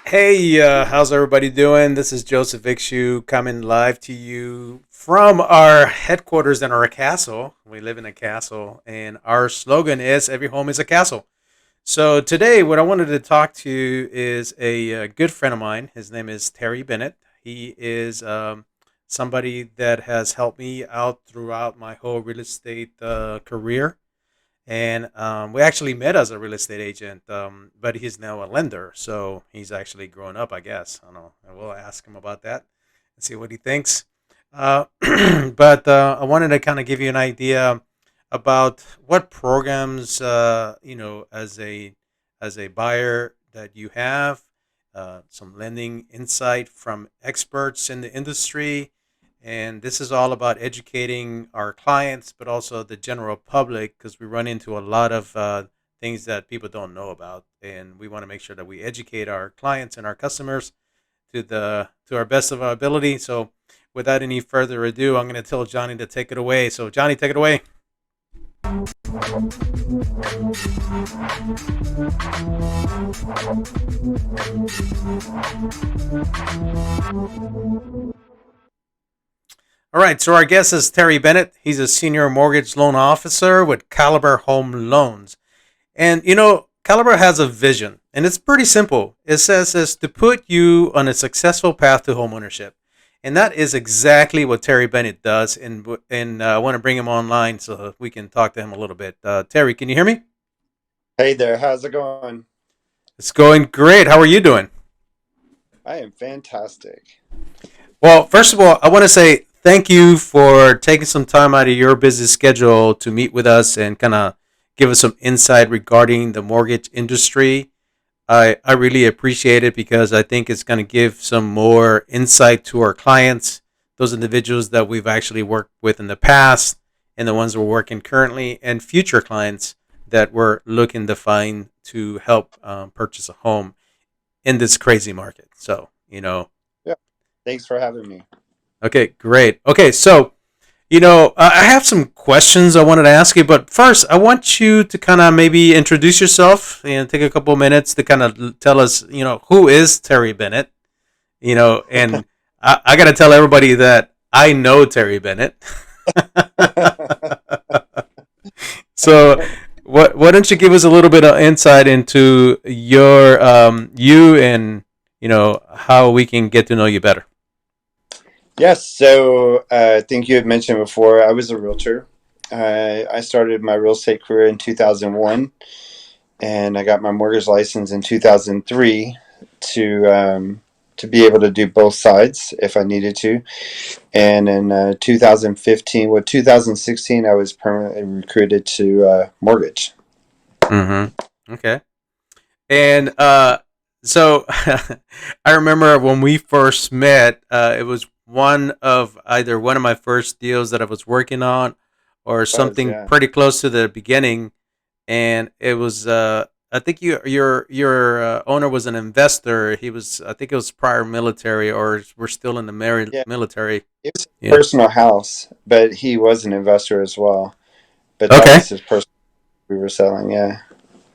Hey, how's everybody doing? This is Joseph Ixu coming live to you from our headquarters in our castle. We live in a castle, and our slogan is "Every home is a castle." So today, what I wanted to talk to you is a good friend of mine. His name is Terry Bennett. He is somebody that has helped me out throughout my whole real estate career. And we actually met as a real estate agent, but he's now a lender. So he's actually grown up, I guess. I don't know. And we'll ask him about that and see what he thinks. Uh, but I wanted to kind of give you an idea about what programs, as a buyer that you have, some lending insight from experts in the industry, and this is all about educating our clients, but also the general public, because we run into a lot of things that people don't know about, and we want to make sure that we educate our clients and our customers to our best of our ability. So, without any further ado, I'm going to tell Johnny to take it away. So, Johnny, take it away. All right, so our guest is Terry Bennett. He's a senior mortgage loan officer with Caliber Home Loans. And Caliber has a vision, and it's pretty simple. It says is to put you on a successful path to homeownership, and that is exactly what Terry Bennett does. And I want to bring him online so we can talk to him a little bit. Terry, can you hear me? Hey there, how's it going? It's going great. How are you doing? I am fantastic. Well, first of all, I want to say thank you for taking some time out of your busy schedule to meet with us and kind of give us some insight regarding the mortgage industry. I really appreciate it because I think it's going to give some more insight to our clients, those individuals that we've actually worked with in the past, and the ones we're working currently, and future clients that we're looking to find to help purchase a home in this crazy market. So. Yeah, thanks for having me. Okay, great. Okay, so I have some questions I wanted to ask you, but first, I want you to kind of maybe introduce yourself and take a couple of minutes to kind of tell us, who is Terry Bennett, and I got to tell everybody that I know Terry Bennett. So, why don't you give us a little bit of insight into you and how we can get to know you better. Yes, so I think you had mentioned before, I was a realtor. I started my real estate career in 2001, and I got my mortgage license in 2003 to be able to do both sides if I needed to. And in 2015, 2016, I was permanently recruited to mortgage. Mm-hmm. Okay. And so I remember when we first met, it was either one of my first deals that I was working on or something Yeah. pretty close to the beginning. And it was, I think your owner was an investor. I think it was prior military, or we're still in the Yeah, military. it was a Yeah. personal house, but he was an investor as well. But that Okay. was his personal we were selling. Yeah.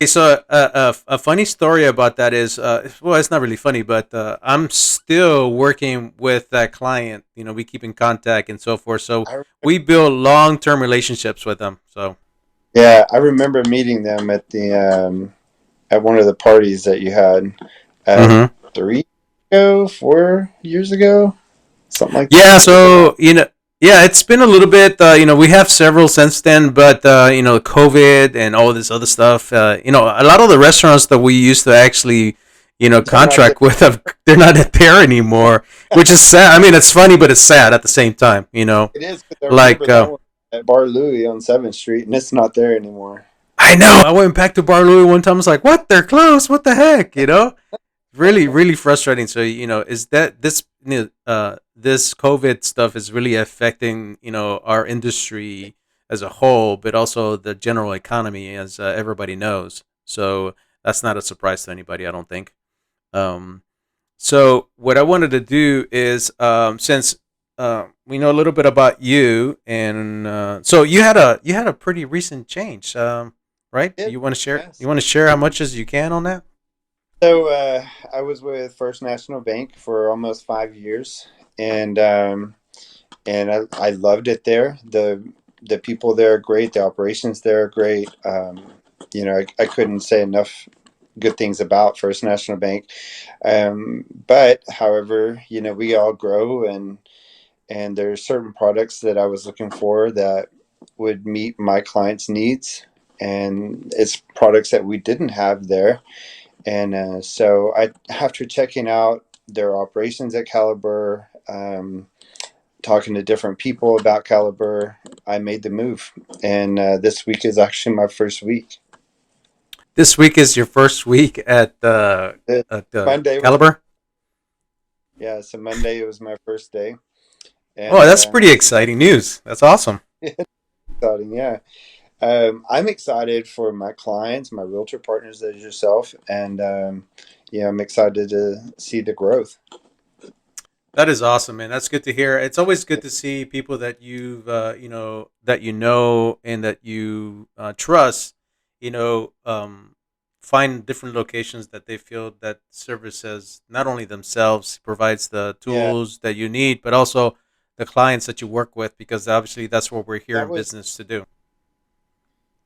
Okay, so a funny story about that is, well, it's not really funny, but I'm still working with that client. We keep in contact and so forth. So I, we build long-term relationships with them. So. yeah, I remember meeting them at the at one of the parties that you had uh, Hmm. 4 years ago, something like Yeah. that. It's been a while. Yeah, it's been a little bit. We have several since then, but COVID and all this other stuff. A lot of the restaurants that we used to actually, They're not there. contract with, they're not there anymore, which is sad. I mean, it's funny, but it's sad at the same time. It is because I remember Like that one at Bar Louie on 7th Street, and it's not there anymore. I know. I went back to Bar Louie one time. I was like, "What? They're closed. What the heck?" Really, really frustrating. So, is that this COVID stuff is really affecting our industry as a whole, but also the general economy, as everybody knows. So that's not a surprise to anybody, I don't think. Um, so what I wanted to do is, since we know a little bit about you, and so you had a pretty recent change, right? It, You want to share? yes. You want to share how much as you can on that? So I was with First National Bank for almost 5 years, and I loved it there. The people there are great. The operations there are great. I couldn't say enough good things about First National Bank. But however, we all grow, and there's certain products that I was looking for that would meet my clients' needs, and it's products that we didn't have there. And so after checking out their operations at Caliber, talking to different people about Caliber, I made the move. And this week is actually my first week. This week is your first week The at the Monday was Caliber. Yeah, so Monday it was my first day, Oh, and that's pretty exciting news. That's awesome. exciting. Yeah, I'm excited for my clients, my realtor partners, as yourself, and yeah, I'm excited to see the growth. That is awesome, man. That's good to hear. It's always good to see people that that you know and that you trust. You know, find different locations that they feel that services not only themselves provides the Yeah, tools that you need, but also the clients that you work with, because obviously that's what we're here that in was business to do.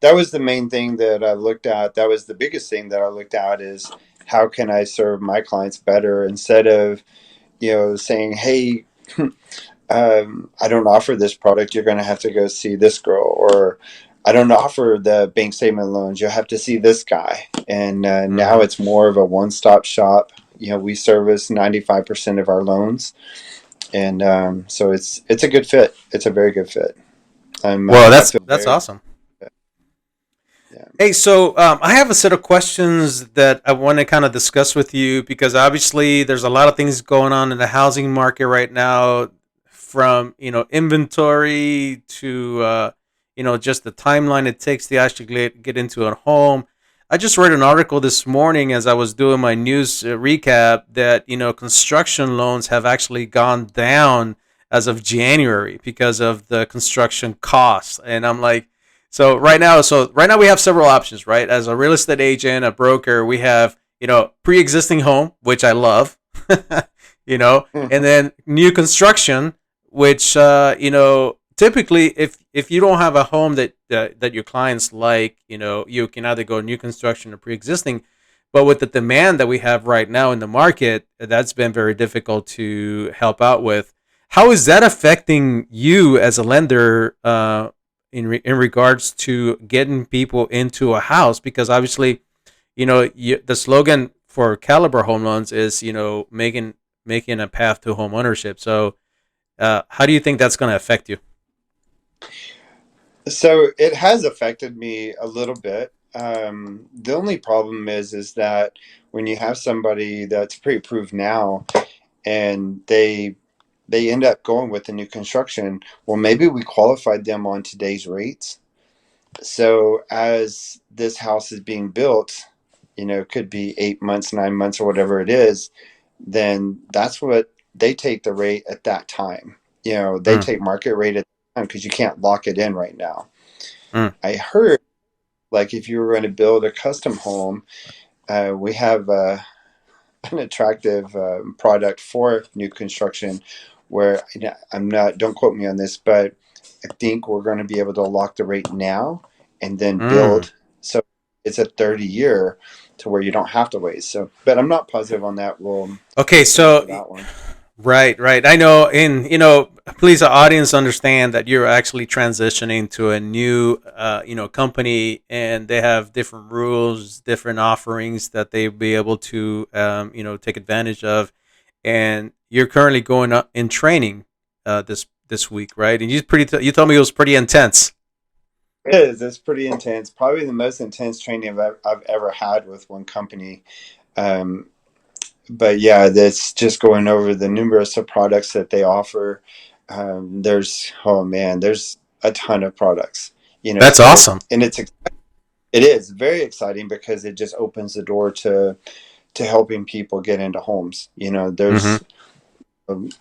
that was the main thing that I looked at. That was the biggest thing that I looked at is how can I serve my clients better instead of saying, hey, I don't offer this product. You're going to have to go see this girl, or I don't offer the bank statement loans. You'll have to see this guy. And now Hmm. it's more of a one-stop shop. We service 95% of our loans, and so it's a good fit. It's a very good fit. Well, I that's feel that's very awesome. good. Yeah. Hey, so I have a set of questions that I want to kind of discuss with you, because obviously there's a lot of things going on in the housing market right now, from inventory to just the timeline it takes to actually get into a home. I just read an article this morning as I was doing my news recap that construction loans have actually gone down as of January because of the construction costs, and I'm like, so right now we have several options, right? As a real estate agent, a broker, we have, pre-existing home, which I love, and then new construction, which, typically if you don't have a home that your clients like, you can either go new construction or pre-existing. But with the demand that we have right now in the market, that's been very difficult to help out with. How is that affecting you as a lender, in regards to getting people into a house? Because obviously, the slogan for Caliber Home Loans is, making a path to home ownership. So, how do you think that's going to affect you? So it has affected me a little bit. The only problem is that when you have somebody that's pre-approved now and they end up going with the new construction, well, maybe we qualified them on today's rates. So as this house is being built, it could be 8 months, 9 months, or whatever it is, then that's what they take the rate at that time. They Mm, take market rate at the time because you can't lock it in right now. mm, I heard like if you were going to build a custom home, we have an attractive product for new construction where I'm not, don't quote me on this, but I think we're going to be able to lock the rate now and then mm. build. So it's a 30-year to where you don't have to wait. So, but I'm not positive on that. We'll stay Okay, tuned so for that one. right, right. I know, and please, the audience, understand that you're actually transitioning to a new, company, and they have different rules, different offerings that they'll be able to, take advantage of. And you're currently going up in training, this week, right? And you told me it was pretty intense. It is. It's pretty intense. Probably the most intense training I've ever had with one company. Um, but yeah, that's just going over the numerous of products that they offer. Oh man, there's a ton of products, That's so, awesome. and it is very exciting because it just opens the door to helping people get into homes. Mm-hmm. There's,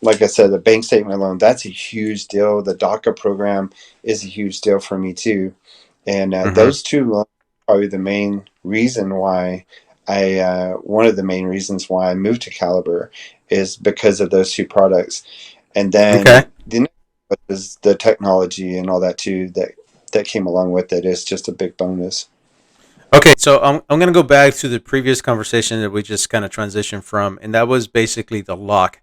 like I said, the bank statement loan, that's a huge deal. The DACA program is a huge deal for me too. And Mm-hmm. those two loans are probably the main reason why I one of the main reasons why I moved to Caliber is because of those two products. And Okay. then the next was the technology and all that too that came along with it. It's just a big bonus. Okay, so I'm going to go back to the previous conversation that we just kind of transitioned from, and that was basically the lock.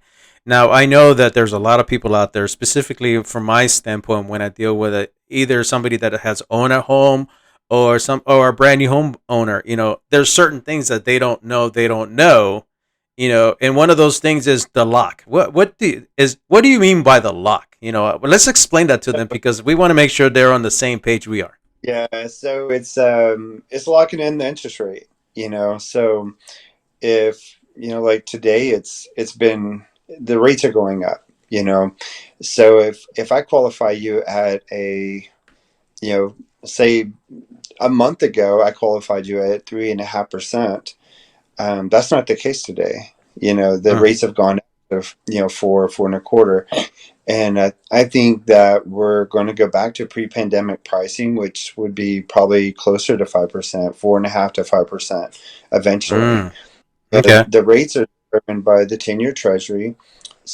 Now, I know that there's a lot of people out there, specifically from my standpoint, when I deal with it, either somebody that has owned a home or a brand new home owner. There's certain things that they don't know, and one of those things is the lock. What do you mean by the lock? Let's explain that to them because we want to make sure they're on the same page we are. Yeah, so it's locking in the interest rate, So if, like today it's been the rates are going up. So if I qualify you at you know, say a month ago I qualified you at 3.5%. That's not the case today. The Mm, rates have gone up, 4.25. And I think that we're going to go back to pre-pandemic pricing, which would be probably closer to 5%, 4.5 to 5% eventually. mm, okay. The rates are determined by the 10-year Treasury.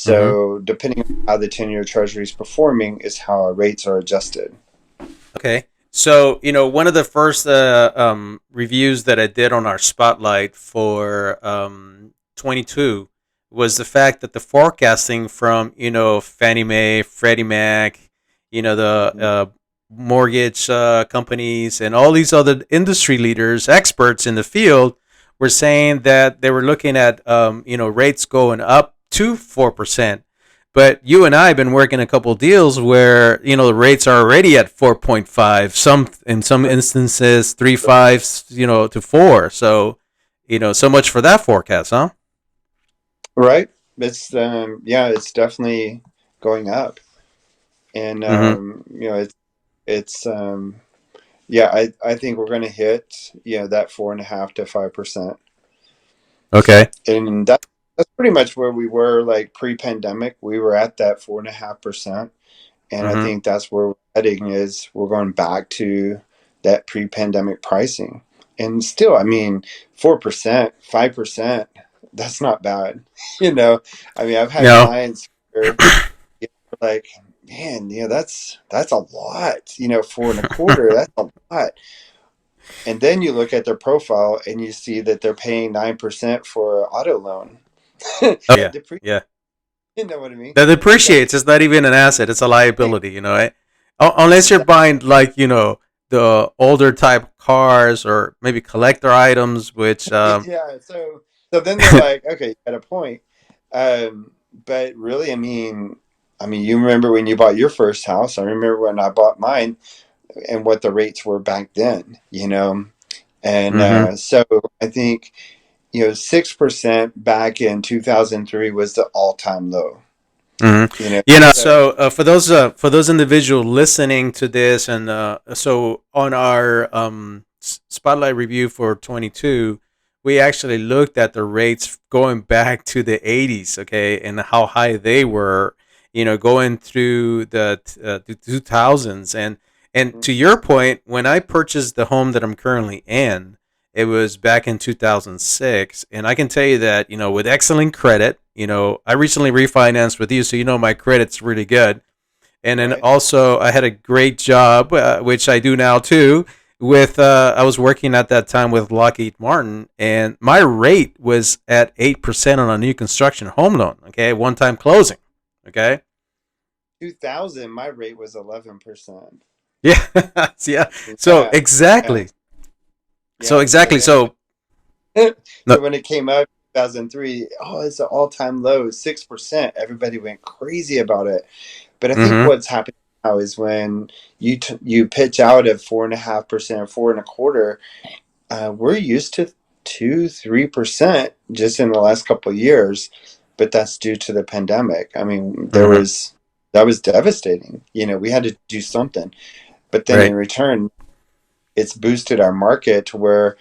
Hmm. So depending on how the 10-year Treasury is performing is how our rates are adjusted. Okay. So, one of the first reviews that I did on our spotlight for 22 was the fact that the forecasting from, Fannie Mae, Freddie Mac, the Mhm. mortgage companies, and all these other industry leaders, experts in the field, were saying that they were looking at, rates going up to 4%. But you and I have been working a couple of deals where the rates are already at 4.5. Some in some instances 3.5, to 4. So so much for that forecast, huh? Right? Yeah, it's definitely going up. And, Mm-hmm. it's, yeah, I think we're going to hit, that 4.5 to 5%. Okay. And that's pretty much where we were like pre-pandemic. We were at that 4.5%, and I Mm-hmm. think that's where we're heading. Is we're going back to that pre-pandemic pricing. And still, I mean, 4%, 5%, that's not bad. you know I mean, I've had No. clients where, like, man, that's a lot. 4.25, that's a lot. And then you look at their profile and you see that they're paying 9% for an auto loan. Oh That yeah. depreciates. Yeah. You know what I mean? That That depreciates. It's not even an asset. It's a thing. liability. Unless you're Exactly. buying like the older type cars or maybe collector items, which Yeah. So then they're like, okay, you got a point. But really, I mean, you remember when you bought your first house? I remember when I bought mine and what the rates were back then. And hmm so I think 6% back in 2003 was the all-time low. hmm You know, so So for those individual listening to this, and so on our spotlight review for 22, we actually looked at the rates going back to the 80s, okay, and how high they were, going through the 2000s, and to your point, when I purchased the home that I'm currently in, it was back in 2006, and I can tell you that with excellent credit. I recently refinanced with you, so my credit's really good. And then right. also, I had a great job, which I do now too. With I was working at that time with Lockheed Martin, and my rate was at 8% on a new construction home loan. Okay, one time closing. Okay, 2000, my rate was 11%. yeah, yeah. So Yeah. Yeah. exactly, so Yeah. So exactly, then so no. so when it came out in 2003, oh, it's an all-time low, 6%. Everybody went crazy about it. But I think Mm-hmm. what's happening now is when you pitch out at 4.5%, 4.25, we're used to 2, 3% just in the last couple of years. But that's due to the pandemic. I mean, Mm-hmm. that was devastating. We had to do something. But then in Right. return, it's boosted our market to where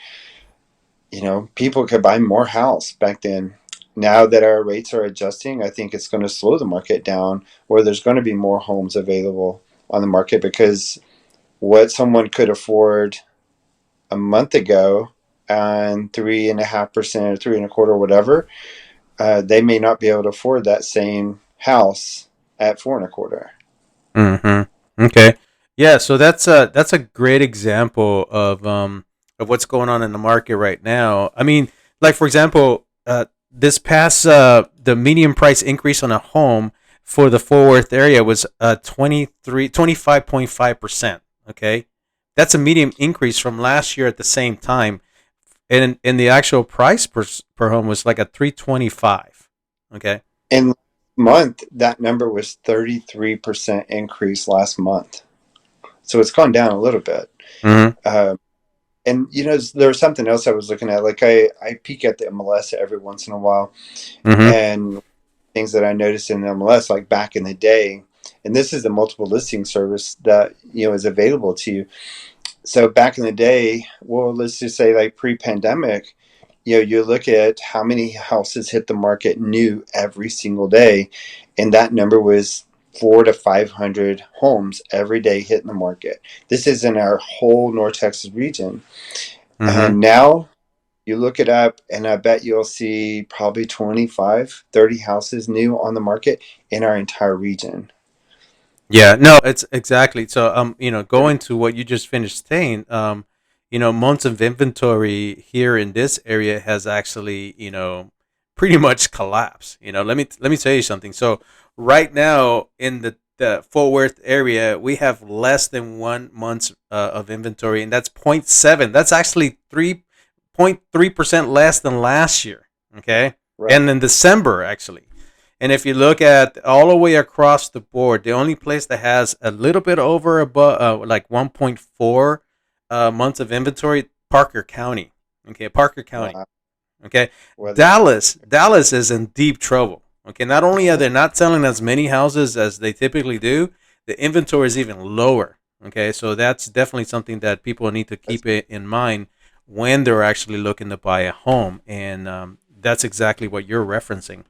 people could buy more house back then. Now that our rates are adjusting, I think it's going to slow the market down, where there's going to be more homes available on the market, because what someone could afford a month ago and 3.5% or 3.25%, whatever, they may not be able to afford that same house at 4.25%. Mm-hmm. Okay. Yeah. So that's a great example of what's going on in the market right now. I mean, like for example, this past the median price increase on a home for the Fort Worth area was 25.5%. Okay, that's a median increase from last year at the same time, and the actual price per home was like a 325. Okay. In month, that number was 33% increase last month. So it's gone down a little bit. Mm-hmm. Uh, and there was something else I was looking at. Like I peek at the MLS every once in a while, Mm-hmm. and things that I noticed in the MLS, like back in the day, and this is the multiple listing service that is available to you. So back in the day, well, let's just say like pre-pandemic, you look at how many houses hit the market new every single day, and that number was 400 to 500 homes every day hitting the market. This is in our whole North Texas region. Mm-hmm. And now you look it up, and I bet you'll see probably 25, 30 houses new on the market in our entire region. Yeah, no, it's exactly. So, going to what you just finished saying, months of inventory here in this area has actually, pretty much collapsed. Let me tell you something. So, right now in the Fort Worth area, we have less than 1 month of inventory, and that's point 0.7. That's actually 3.3% less than last year. Okay, Right. and in December actually. And if you look at all the way across the board, the only place that has a little bit over above, like 1.4 months of inventory, Parker County. Okay, Parker County. Wow. Okay, Well, Dallas is in deep trouble. Okay, not only are they not selling as many houses as they typically do, the inventory is even lower. Okay, so that's definitely something that people need to keep it in mind when they're actually looking to buy a home, and that's exactly what you're referencing.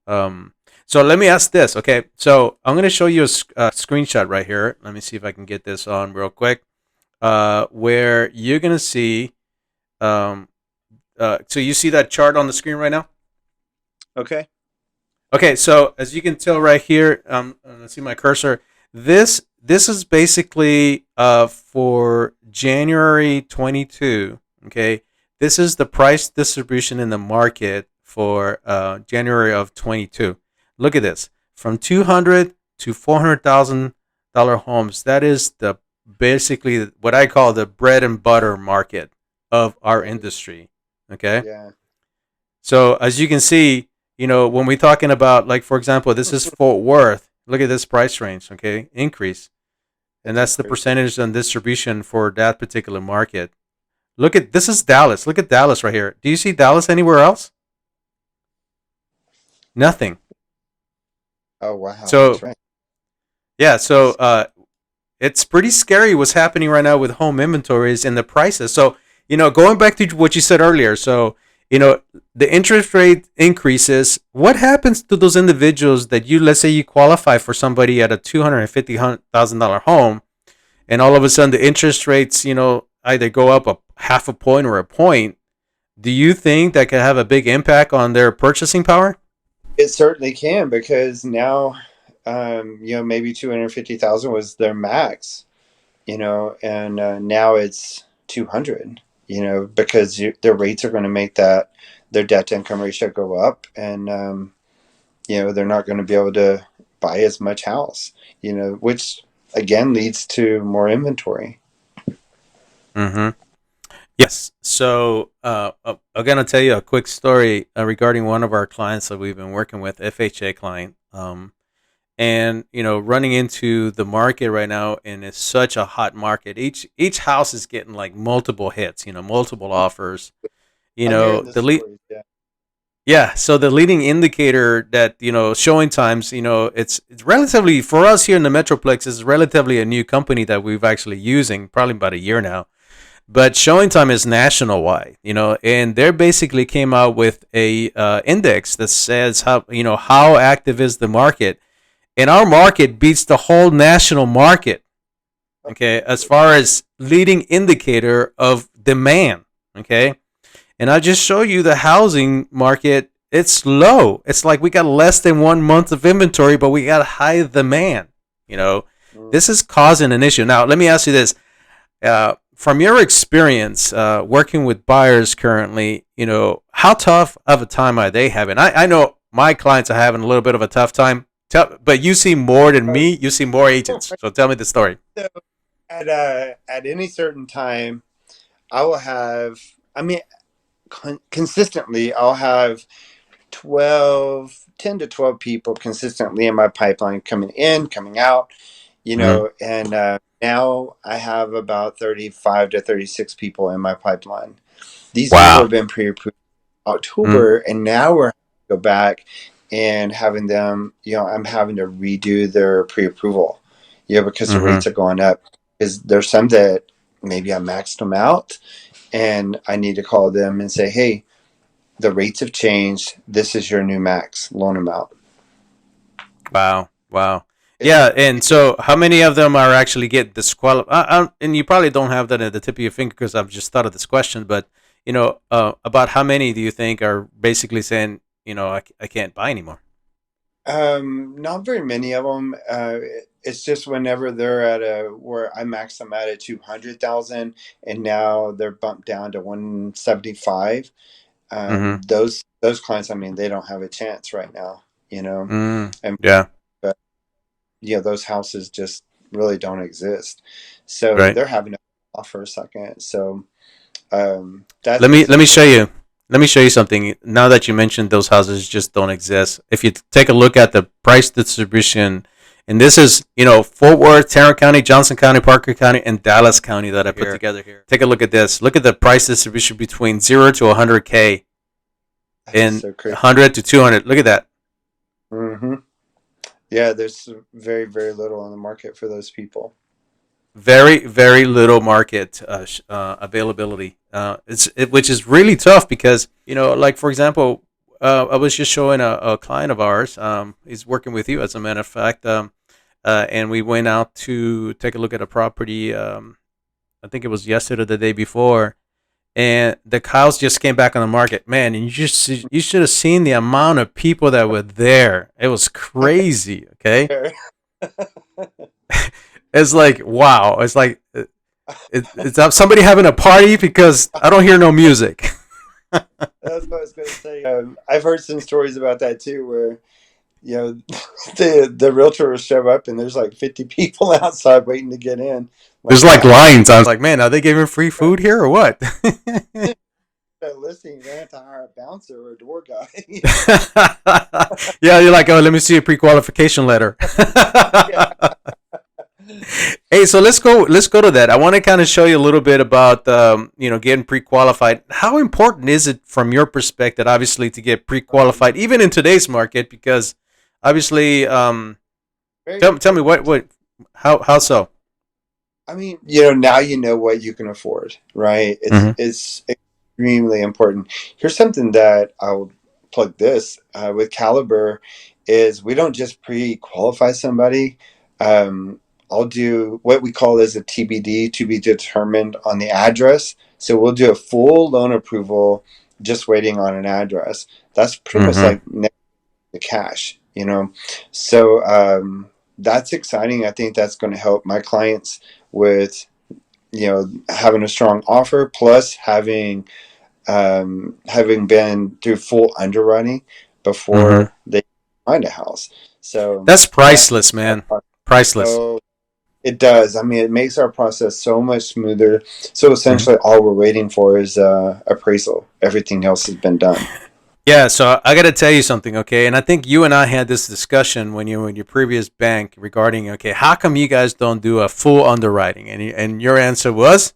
Um, so let me ask this. Okay, so I'm going to show you a screenshot right here. Let me see if I can get this on real quick. Where you're going to see, um, so you see that chart on the screen right now? okay. Okay, so as you can tell right here, let's see my cursor. This is basically for January 22. Okay, this is the price distribution in the market for January of 22. Look at this, from 200 to $400,000 homes. That is the basically what I call the bread and butter market of our Right. industry. Okay, Yeah. so as you can see, when we're talking about, like, for example, this is Fort Worth. Look at this price range, okay? Increase. And That's that's the crazy. percentage on distribution for that particular market. Look at this is Dallas. Look at Dallas right here. Do you see Dallas anywhere else? Nothing. Oh, wow. That's So, right. yeah, so it's pretty scary what's happening right now with home inventories and the prices. So, going back to what you said earlier, so, the interest rate increases. What happens to those individuals that let's say you qualify for somebody at a $250,000 home, and all of a sudden the interest rates, either go up a half a point or a point? Do you think that could have a big impact on their purchasing power? It certainly can, because now, maybe 250,000 was their max, and now it's 200, because their rates are going to make their debt to income ratio go up, and, they're not going to be able to buy as much house, which again leads to more inventory. Mm-hmm. Yes. So I'm going to tell you a quick story regarding one of our clients that we've been working with, FHA client. And running into the market right now, and it's such a hot market. Each house is getting like multiple hits, multiple offers. I'm hearing The this lead, story. Yeah. yeah. So the leading indicator that showing times, it's relatively for us here in the Metroplex is relatively a new company that we've actually using probably about a year now. But showing time is national wide, and they basically came out with a index that says how active is the market, and our market beats the whole national market. Okay, as far as leading indicator of demand. Okay, And I just show you the housing market. It's low. It's like we got less than 1 month of inventory, but we got high demand. You know, Mm. this is causing an issue. Now, let me ask you this: from your experience working with buyers currently, how tough of a time are they having? I know my clients are having a little bit of a tough time, but you see more than me. You see more agents. So tell me the story. So at any certain time, I will have. I mean, consistently, I'll have 10 to 12 people consistently in my pipeline coming in, coming out, Hmm. and now I have about 35 to 36 people in my pipeline. These people Wow. have been pre-approved in Mm-hmm. October, and now we're go back and having them, I'm having to redo their pre-approval, because the Mm-hmm. rates are going up. Is there's some that maybe I maxed them out, and I need to call them and say, hey, the rates have changed. This is your new max loan amount. Wow. Wow. It's Yeah. And so, how many of them are actually get disqualified? And you probably don't have that at the tip of your finger because I've just thought of this question. But about how many do you think are basically saying, I can't buy anymore? not very many of them. It's just whenever they're at where I max them out at 200,000, and now they're bumped down to 175. Mm-hmm. Those clients, I mean, they don't have a chance right now. Mm. And Yeah. but those houses just really don't exist. So Right. they're having to off for a second. So Let that's me let me basically show you. Let me show you something. Now that you mentioned those houses just don't exist. If you take a look at the price distribution, and this is Fort Worth, Tarrant County, Johnson County, Parker County, and Dallas County that I put together here. Take a look at this. Look at the price distribution between 0 to 100K that is and so crazy. 100 to 200. Look at that. Hmm. Yeah, there's very, very little on the market for those people. Very very little market availability. Which is really tough because like for example, I was just showing a client of ours. He's working with you as a matter of fact, and we went out to take a look at a property. I think it was yesterday or the day before, and the house just came back on the market. Man, and you should have seen the amount of people that were there. It was crazy. Okay, it's like wow. It's like it's somebody having a party because I don't hear no music. That's what I was going to say. I've heard some stories about that too, where you know the realtor will show up and there's like 50 people outside waiting to get in. There's Like, like wow, lines. I was like, man, are they giving free food here or what? that listing, you're gonna have to hire a bouncer or a door guy. Yeah, you're like, oh, let me see a pre-qualification letter. Yeah. Hey, so let's go to that. I want to kind of show you a little bit about getting pre-qualified. How important is it from your perspective, obviously, to get pre-qualified, even in today's market? Because obviously, Very tell me important. what how so? I mean, now you know what you can afford, right? Hmm. It's extremely important. Here's something that I'll plug this with Caliber is we don't just pre-qualify somebody. Um, I'll do what we call as a TBD, to be determined on the address. So we'll do a full loan approval, just waiting on an address. That's pretty much Hmm. like the cash. So that's exciting. I think that's going to help my clients with having a strong offer plus having been through full underwriting Hmm. before they find a house. So That's that priceless, man. Priceless. so it does. I mean, it makes our process so much smoother. So Hmm. essentially, all we're waiting for is appraisal. Everything else has been done. Yeah, so I got to tell you something, okay? And I think you and I had this discussion when you were in your previous bank regarding, okay, how come you guys don't do a full underwriting? And your answer was,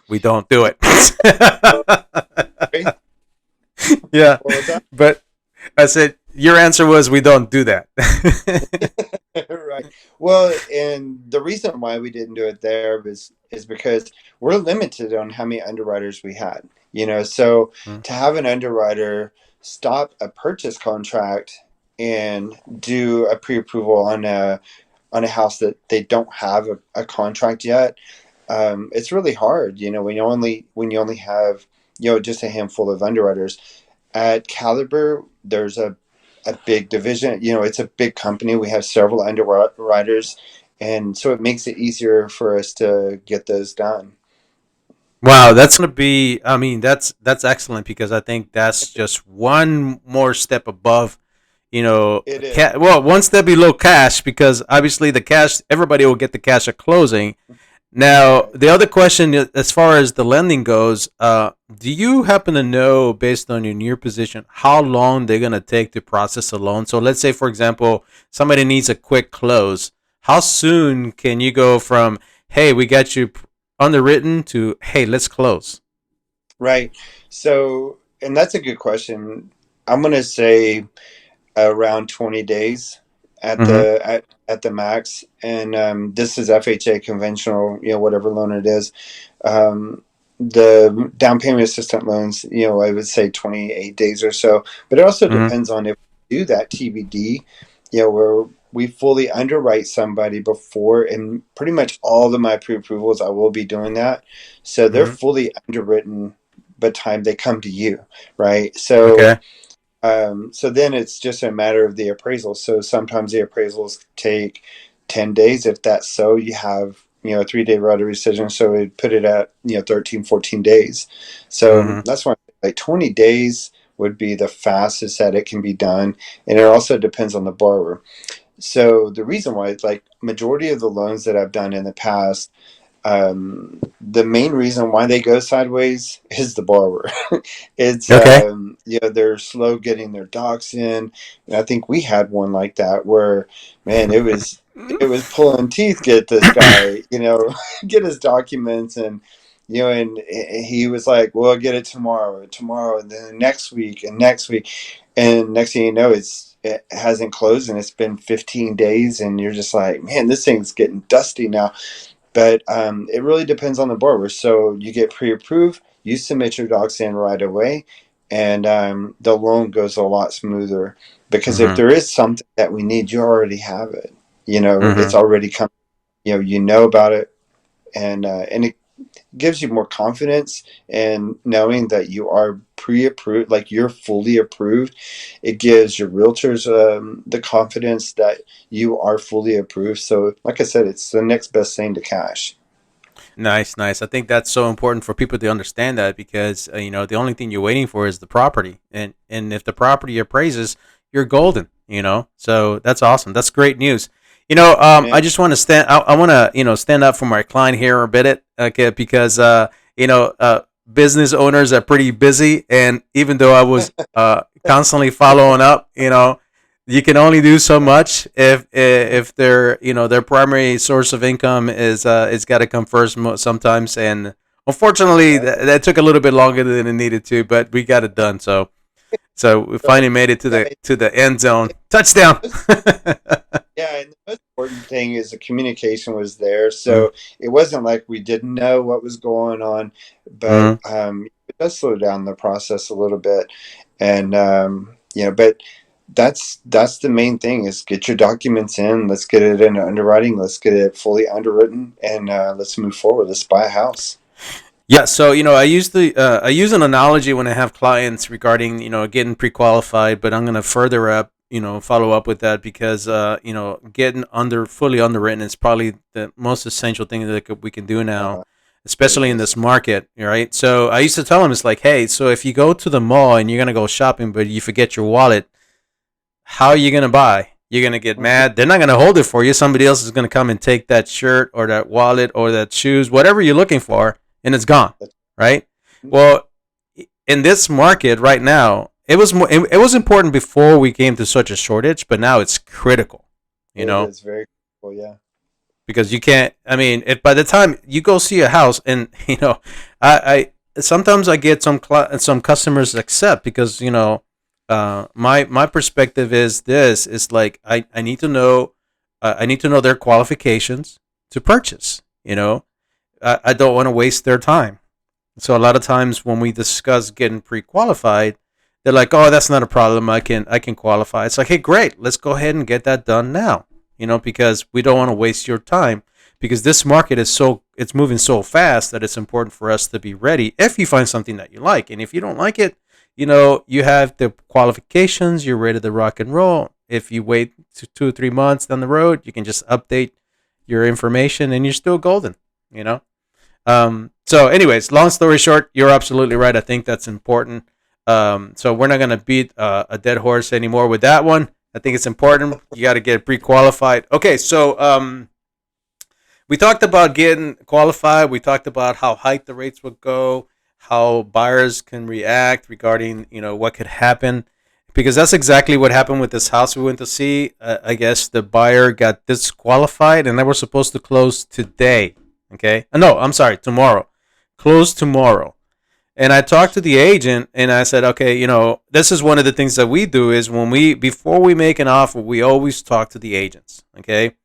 we don't do it. Okay? Yeah, What was that? but I said your answer was we don't do that. Right. Well, and the reason why we didn't do it there is because we're limited on how many underwriters we had. So to have an underwriter stop a purchase contract and do a pre-approval on a house that they don't have a contract yet, it's really hard. When you only have just a handful of underwriters. At Caliber, there's a big division. It's a big company. We have several underwriters, and so it makes it easier for us to get those done. Wow, that's gonna be. I mean, that's excellent because I think that's just one more step above. It is. Well, one step below cash because obviously the cash, everybody will get the cash at closing. Now, Right. the other question, as far as the lending goes, do you happen to know, based on your position, how long they're gonna take to process a loan? So, let's say, for example, somebody needs a quick close. How soon can you go from, "Hey, we got you underwritten," to, "Hey, let's close"? Right. So, and that's a good question. I'm going to say around 20 days Mm-hmm. at the max. And this is FHA conventional, whatever loan it is. Um, the down payment assistant loans, I would say 28 days or so. But it also Mm-hmm. depends on if we do that TBD, where we fully underwrite somebody before, and pretty much all of my pre-approvals, I will be doing that. So they're Mm-hmm. fully underwritten by the time they come to you, right? So Okay. so then it's just a matter of the appraisal. So sometimes the appraisals take 10 days. If that's so, you have, a 3-day rotary decision. So we put it at, 13, 14 days. So Mm-hmm. that's why like 20 days would be the fastest that it can be done. And it also depends on the borrower. So the reason why, like majority of the loans that I've done in the past, the main reason why they go sideways is the borrower. It's Okay. they're slow getting their docs in. And I think we had one like that where, man, it was pulling teeth get this guy, get his documents, and he was like, well, I'll get it tomorrow, and then next week and next week, and next thing you know, it hasn't closed, and it's been 15 days, and you're just like, man, this thing's getting dusty now. But it really depends on the borrower. So you get pre-approved, you submit your docs in right away, and the loan goes a lot smoother. Because if Mm-hmm. there is something that we need, you already have it. It's Mm-hmm. already come. You know about it, and it gives you more confidence and knowing that you are pre-approved, like you're fully approved. It gives your realtors the confidence that you are fully approved. So like I said, it's the next best thing to cash. Nice, nice. I think that's so important for people to understand that because the only thing you're waiting for is the property, and if the property appraises, you're golden. So that's awesome. That's great news. Man, I just want to stand. I want to stand up for my client here a bit, okay, because you know uh, business owners are pretty busy, and even though I was constantly following up, you can only do so much if their primary source of income is it's got to come first sometimes, and unfortunately that's that took a little bit longer than it needed to, but we got it done. So we so finally made it to yeah, the end zone, touchdown. yeah, and the most important thing is the communication was there. Mm-hmm. So it wasn't like we didn't know what was going on, but it does slow down the process a little bit. And but that's the main thing is get your documents in. Let's get it into underwriting. Let's get it fully underwritten, and let's move forward. Let's buy a house. Yeah, so I use an analogy when I have clients regarding getting pre-qualified, but I'm gonna further up follow up with that because getting fully underwritten is probably the most essential thing that we can do now, Uh, it especially in is. this market, right? So I used to tell them it's like, hey, so if you go to the mall and you're gonna go shopping, but you forget your wallet, how are you gonna buy? You're gonna get mad. They're not gonna hold it for you. Somebody else is gonna come and take that shirt or that wallet or that shoes, whatever you're looking for, and it's gone, right? Well, in this market right now, it was important before we came to such a shortage, but now it's critical, you It know, is very cool. Yeah. because you can't. I mean, if by the time you go see a house, and I sometimes I get some customers accept because my perspective is this is like I need to know I need to know their qualifications to purchase. I don't want to waste their time. So a lot of times when we discuss getting pre-qualified, they're like, "Oh, that's not a problem. I can qualify." It's like, "Hey, great. Let's go ahead and get that done now." Because we don't want to waste your time. because this market is it's moving so fast that it's important for us to be ready if you find something that you like. And if you don't like it, you have the qualifications, you're ready to rock and roll. If you wait 2 or 3 months down the road, you can just update your information and you're still golden, you know? So anyways, long story short, you're absolutely right. I think that's important. So we're not going to beat a dead horse anymore with that one. I think it's important. You got to get pre-qualified. Okay. So, we talked about getting qualified. We talked about how high the rates would go, how buyers can react regarding, what could happen, because that's exactly what happened with this house we went to see. I guess the buyer got disqualified, and they were supposed to close today. Okay, no, I'm sorry, tomorrow. Close tomorrow. And I talked to the agent, and I said, okay, this is one of the things that we do is before we make an offer, we always talk to the agents. Okay,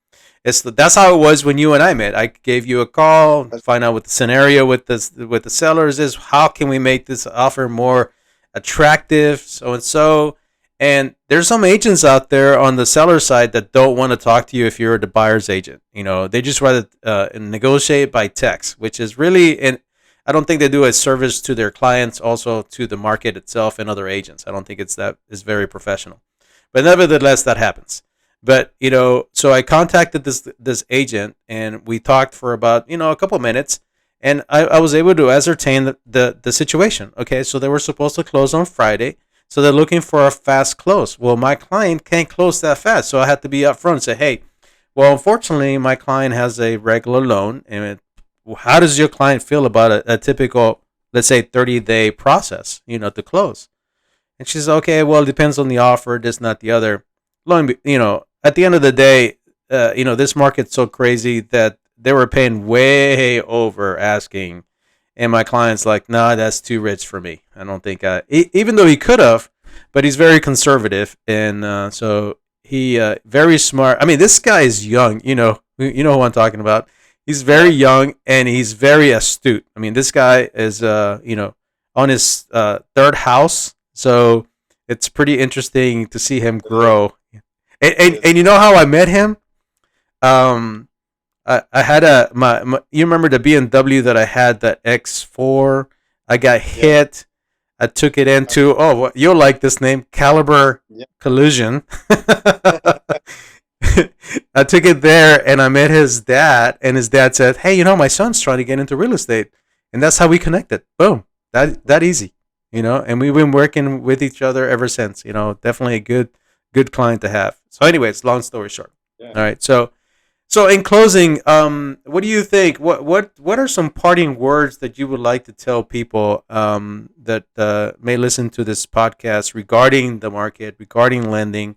that's how it was when you and I met. I gave you a call, find out what the scenario with the sellers is. How can we make this offer more attractive? So and so. And there's some agents out there on the seller side that don't want to talk to you if you're the buyer's agent. They just rather negotiate by text, which is really, and I don't think they do a service to their clients, also to the market itself and other agents. I don't think it's very professional. But nevertheless, that happens. But so I contacted this agent, and we talked for about a couple of minutes, and I was able to ascertain the situation. Okay, so they were supposed to close on Friday, so they're looking for a fast close. Well, my client can't close that fast, so I had to be upfront and say, hey, well, unfortunately, my client has a regular loan, and how does your client feel about a typical, let's say, 30-day process, to close? And she says, okay, well, it depends on the offer, this, not the other. At the end of the day, this market's so crazy that they were paying way over asking. And my client's like, nah, that's too rich for me. I don't think even though he could have, but he's very conservative. And so he very smart. I mean, this guy is young. You know who I'm talking about. He's very young and he's very astute. I mean, this guy is, on his third house. So it's pretty interesting to see him grow. And you know how I met him? I had you remember the BMW that I had, that X4? I got hit. I took it into, you'll like this name, Caliber Collision. I took it there and I met his dad, and his dad said, hey, my son's trying to get into real estate. And that's how we connected. Boom. That easy, and we've been working with each other ever since, definitely a good client to have. So anyways, long story short. Yeah. All right. So in closing, what do you think? What are some parting words that you would like to tell people that may listen to this podcast regarding the market, regarding lending?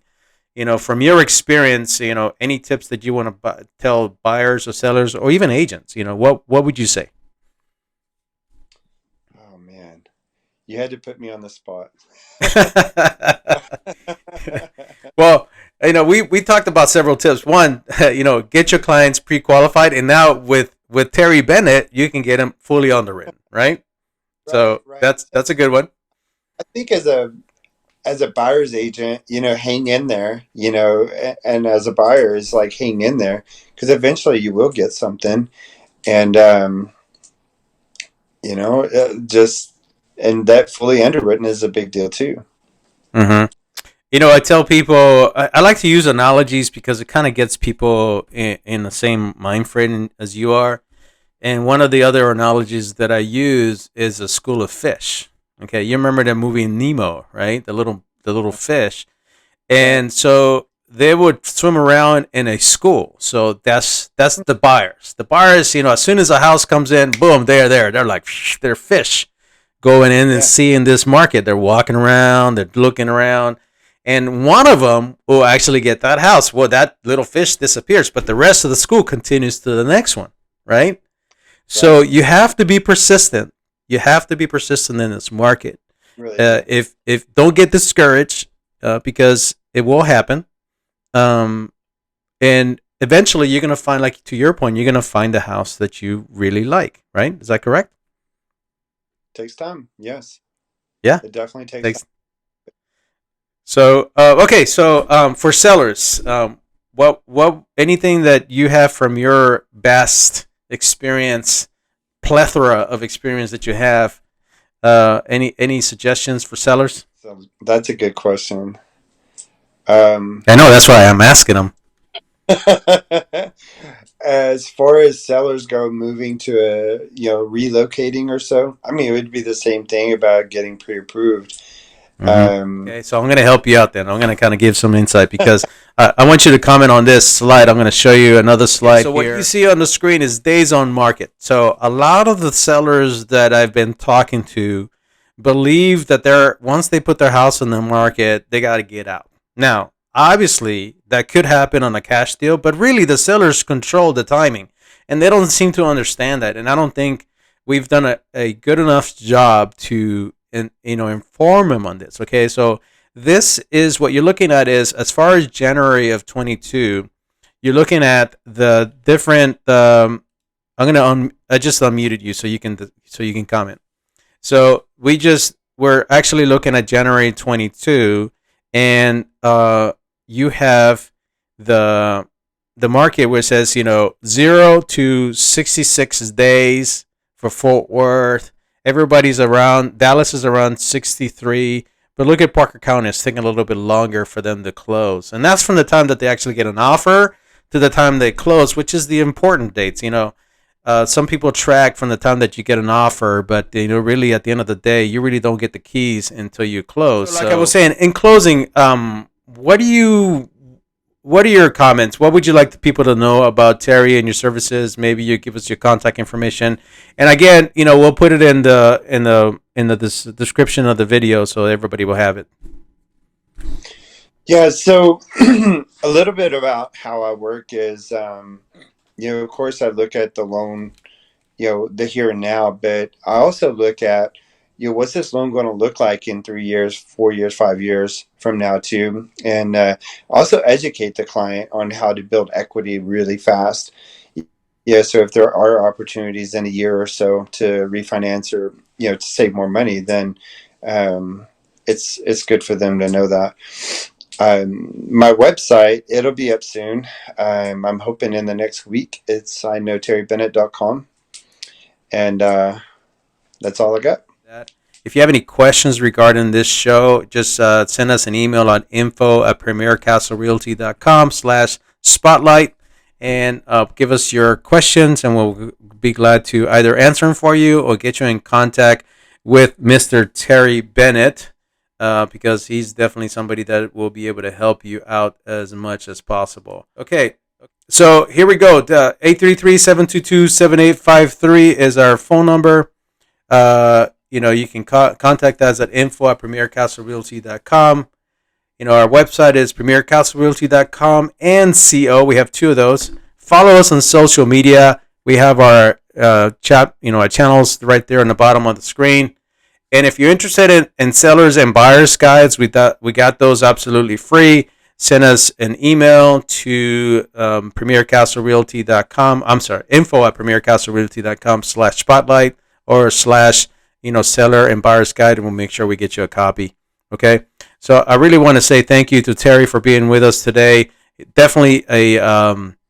From your experience, any tips that you want to tell buyers or sellers or even agents? What would you say? Oh man, you had to put me on the spot. Well, we talked about several tips. One, get your clients pre-qualified, and now with Terry Bennett, you can get them fully underwritten, right? So right. That's a good one. I think as a buyer's agent, hang in there, and as a buyer is like hang in there, because eventually you will get something, and and that fully underwritten is a big deal too. Mm-hmm. I tell people, I like to use analogies because it kind of gets people in the same mind frame as you are. And one of the other analogies that I use is a school of fish. Okay, you remember that movie Nemo, right? The little fish. And so they would swim around in a school. So that's the buyers. The buyers, as soon as a house comes in, boom, they're there. They're like, they're fish going in and seeing this market. They're walking around, they're looking around. And one of them will actually get that house. Well, that little fish disappears, but the rest of the school continues to the next one, right? So you have to be persistent. You have to be persistent in this market. Really? If don't get discouraged, because it will happen. And eventually you're going to find, like to your point, you're going to find the house that you really like, right? Is that correct? Takes time. Yes. Yeah. It definitely takes time. So, okay. So, for sellers, what anything that you have from your best experience, plethora of experience that you have, any suggestions for sellers? So that's a good question. I know, that's why I'm asking them. As far as sellers go, moving to a relocating or so, I mean, it would be the same thing about getting pre-approved. Okay, so I'm going to help you out then. I'm going to kind of give some insight because I want you to comment on this slide. I'm going to show you another slide. So what you see on the screen is days on market. So a lot of the sellers that I've been talking to believe that once they put their house on the market, they got to get out. Now, obviously, that could happen on a cash deal, but really the sellers control the timing, and they don't seem to understand that. And I don't think we've done a good enough job to inform them on this. Okay, so this is what you're looking at is as far as January of 22, you're looking at the different. I just unmuted you so you can comment. So we're actually looking at January 22, and you have the market where it says 0 to 66 days for Fort Worth. Everybody's around. Dallas is around 63. But look at Parker County. It's taking a little bit longer for them to close. And that's from the time that they actually get an offer to the time they close, which is the important dates. Some people track from the time that you get an offer, but really at the end of the day, you really don't get the keys until you close. So like I was saying, in closing, what are your comments? What would you like the people to know about Terry and your services? Maybe you give us your contact information, and again, we'll put it in the description of the video so everybody will have it. Yeah. So a little bit about how I work is, of course, I look at the loan, the here and now, but I also look at what's this loan going to look like in 3 years, 4 years, 5 years from now too, and also educate the client on how to build equity really fast. Yeah, so if there are opportunities in a year or so to refinance or to save more money, then it's good for them to know that. My website, it'll be up soon. I'm hoping in the next week. It's iknowterrybennett.com, and that's all I got. If you have any questions regarding this show, just send us an email on info@premiercastlerealty.com/spotlight and give us your questions, and we'll be glad to either answer them for you or get you in contact with Mr. Terry Bennett, because he's definitely somebody that will be able to help you out as much as possible. Okay, so here we go. 833-722-7853 is our phone number. You can contact us at info@premiercastlerealty.com. Our website is premiercastlerealty.com and CO. We have two of those. Follow us on social media. We have our our channels right there on the bottom of the screen. And if you're interested in sellers and buyers guides, we got those absolutely free. Send us an email to premiercastlerealty.com. I'm sorry, info@premiercastlerealty.com/spotlight or / seller and buyer's guide, and we'll make sure we get you a copy. Okay, so I really want to say thank you to Terry for being with us today. Definitely a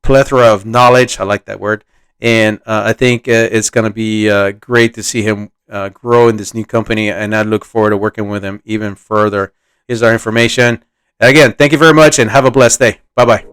plethora of knowledge. I like that word, and I think it's going to be great to see him grow in this new company, and I look forward to working with him even further. Here's our information. Again, thank you very much, and have a blessed day. Bye bye.